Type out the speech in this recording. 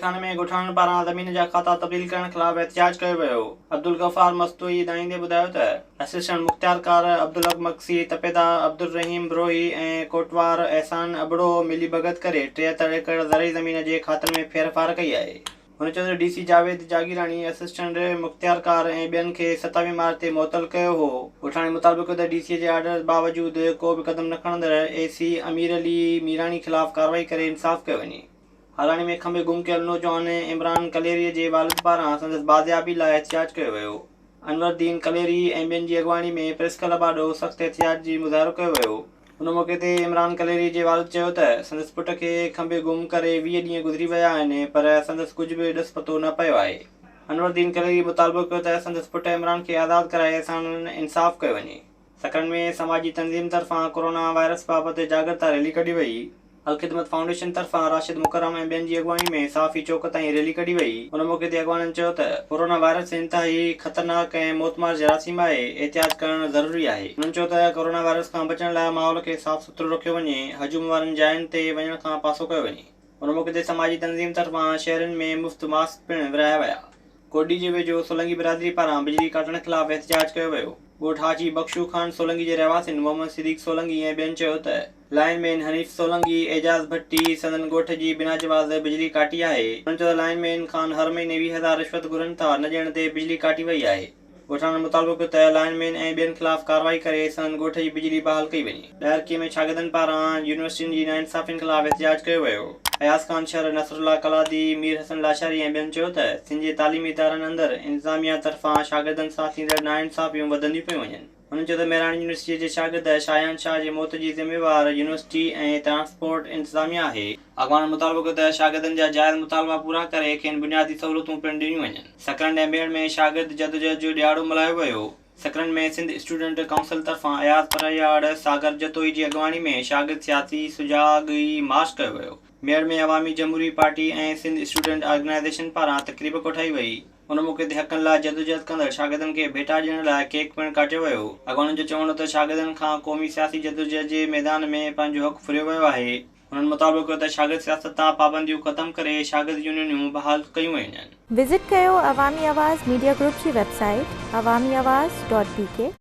खाने में ॻोठाणनि पारां ज़मीन जा खाता तब्दील करण ख़िलाफ़ एहतिजाज कयो वियो। अब्दुल गफ़ार मस्तूई दाईंदे ॿुधायो त असिस्टेंट मुख़्तियारकार अब्दुल हक मक्सी, तपेदार अब्दुल रहीम ब्रोही ऐं कोटवार एहसान अबड़ो मिली भगत करे 73 एकड़ ज़रई ज़मीन जे खातनि में फेरफार कई आहे। हुन चयो त DC जावेद जागीरानी असिस्टेंट मुख़्तियारकार ऐं ॿियनि खे 27 मार्च ते मुअतल कयो हो। ॻोठाणे मुताबिक़ त DC जे आर्डर बावजूदि को बि क़दम न खणंदड़ AC अमीर अली मीरानी ख़िलाफ़ कार्रवाई करे इंसाफ़ कयो वञे। हालाणी में खंबे गुम कयल नौजवान इमरान कलेरीअ जे वालिद पारां संदसि बाज़ियाबी लाइ एहतिजाज कयो वियो। अनवरदीन कलेरी ऐं ॿियनि जी अॻवानी में प्रेस क्लब आॾो सख़्तु एहतिजाज जी मुज़ाहिरो कयो वियो। हुन मौक़े ते इमरान कलेरी जे वालिद चयो त संदसि पुट खे खंबे गुम करे 20 ॾींहं गुज़री विया आहिनि, पर संदसि कुझु बि ॾस पतो न पियो आहे। अनवरदीन कलेरी मुतालबो कयो त संदसि पुट इमरान खे आज़ादु कराए असांजो इंसाफ़ कयो वञे। सकरन में समाजी तंज़ीम तरफ़ां कोरोना वायरस बाबति जागरूकता रैली कढी वई। अलख़िदमत फाउंडेशन तरफ़ां राशिद मुकरम ऐं ॿियनि जी अॻवानी में साफ़ी चौक ताईं रैली कढी वई। हुन मौक़े ते अॻवाननि चयो त कोरोना वायरस इंतिहाई ख़तरनाक ऐं मौतमार जरासीम आहे, एहतियात करणु ज़रूरी आहे। हुननि चयो त कोरोना वायरस खां बचण लाइ माहौल खे साफ़ सुथरो रखियो वञे, हजूम वारनि जायुनि ते वञण खां पासो कयो वञे। हुन मौक़े ते समाजी तंज़ीम तरफ़ां शहरनि में मुफ़्त मास्क पिणु विरहाया विया। कोडी जे वेझो सोलंगी बिरादरी पारां बिजली काटण ख़िलाफ़ एहतिजाज कयो वियो। ॻोठ हाजी बख्शू ख़ान सोलंगी जे रहवासियुनि मोहम्मद सिद्दीक़ सोलंगी ऐं ॿियनि चयो त लाइनमैन हनीफ़ सोलंगी, एजाज़ भट्टी संदन ॻोठ जी बिना जवाज़ बिजली काटी आहे। हुननि चयो त लाइनमैन खान हर महीने 20,000 रिश्वत घुरनि था, न ॾियण ते बिजली काटी वई आहे। ॻोठाणनि मुताबिक़ त लाइनमैन ऐं ॿियनि ख़िलाफ़ कार्रवाई करे संदन ॻोठ जी बिजली बहाल कई वञे। ॾाइरकीअ में शागिर्दनि पारां यूनिवर्सिटियुनि जी नाइंसाफ़ियुनि ख़िलाफ़ एहतिजाज कयो वियो। अयाज़ ख़ान शहर, नसरुल्लाह कलादी, मीर हसन लाशारी ऐं ॿियनि चयो त सिंध जे तालीमी इदारनि अंदरि इंतिज़ामिया तरफ़ां शागिर्दनि सां थींदड़ नाइंसाफ़ियूं वधंदियूं पियूं वञनि। हुननि चयो त मेरान यूनिवर्सिटीअ जे शागिर्द शायान शाह जे मौत जी ज़िम्मेवार यूनिवर्सिटी ऐं ट्रांसपोर्ट इंतिज़ामिया आहे। अॻवाननि मुताबिक़ त शागिर्दनि जा जाइज़ मुतालबा पूरा करे खेनि बुनियादी सहूलियतूं पिणु ॾिनियूं वञनि। सकरन ऐं मेड़ में शागिर्द जदोजहद जो ॾियारो मल्हायो वियो। सकरन में सिंध स्टूडेंट काउंसिल तरफ़ां अयाज़ परयाड़ सागर जतोई जी अॻवानी में शागिर्द सियासी सुजाॻी मार्च कयो वियो। मेड़ में अवामी जमहूरी पार्टी ऐं सिंध स्टूडेंट ऑर्गेनाइज़ेशन पारां तक़रीब कोठाई वई। हुन मौक़े ते हक़नि लाइ जदोजहद कंदड़ शागिर्दनि खे भेटा ॾियण लाइ केक पिणु काटियो वियो। अॻवाननि जो चवणु त शागिर्दनि खां क़ौमी सियासी जदोजहद जे मैदान में पंहिंजो हक़ फुरियो वियो आहे। हुननि मुताबिक़ त शागिर्द सियासत तां पाबंदियूं ख़तमु करे शागिर्द यूनियनूं बहाल कयूं वञनि। विज़िट कयो अवामी आवाज़ मीडिया ग्रुप जी वेबसाइट awamiawaz.pk